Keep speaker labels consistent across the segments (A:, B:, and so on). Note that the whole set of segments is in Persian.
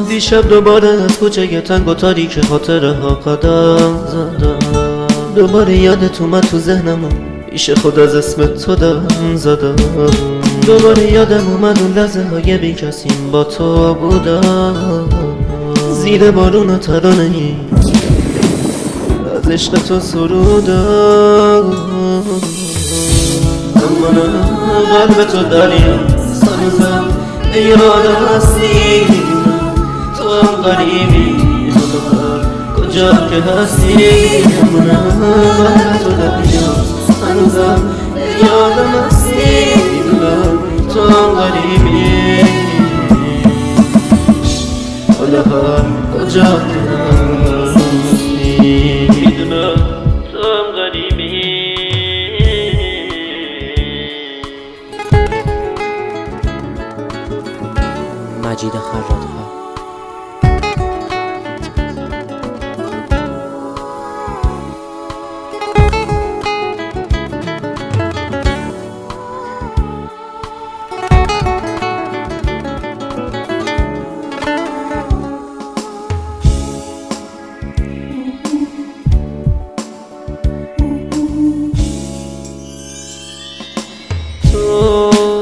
A: دیشب دوباره از کوچه تنگ و تاریک خاطره ها قدم زدم. دوباره یادت اومد تو ذهنم و پیش خود از اسم تو دم زدم. دوباره یادم اومد اون لحظه های بی کسیم با تو بودم. زیر بارون و ترانه ای از عشق تو سرودم. اما نه قلب تو دریا سنوزم یاد هستی تو هم قریبی کجا که هستی. اما نه قلب تو دریا سنوزم یادم هستی تو هم قریبی حالا هم کجا که هستی. میدونم تو هم قریبی.
B: مجید خرادها.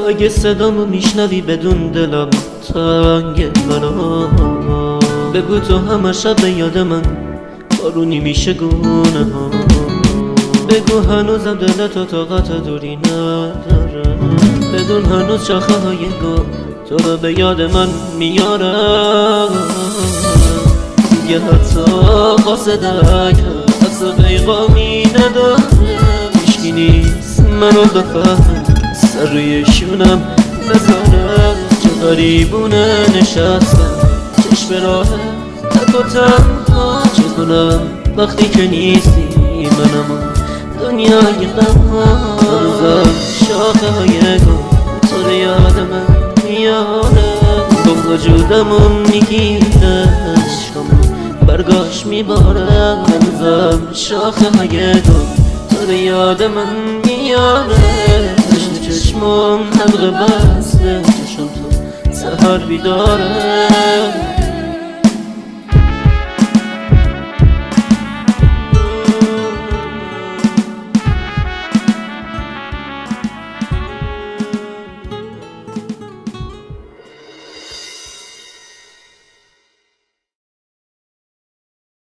A: اگه صدامو میشنوی بدون دلم تنگ برا بگو تو همه شب به یاد من بارونی میشه گونه ها. بگو هنوزم دلتو طاقت دوری نداره. بدون هنوز شاخه های گل تو رو به یاد من میاره. دیگه حتی قاصدک حتی پیغامی نداره. هیچکی نیست منو بفهم سر روی شونم بذارم. چه غریبونه نشستم چشم راه تک و تنها. چه کنم وقتی که نیستی منم دنیای غمها. هنوزم شاخه های گل تو رو یاد من میاره. با وجودمو میگیره عشقمو برگاش میباره. هنوزم شاخه های گل تو رو یاد من میاره. چشمم حلقه بسته چشم تو سهر بیداره.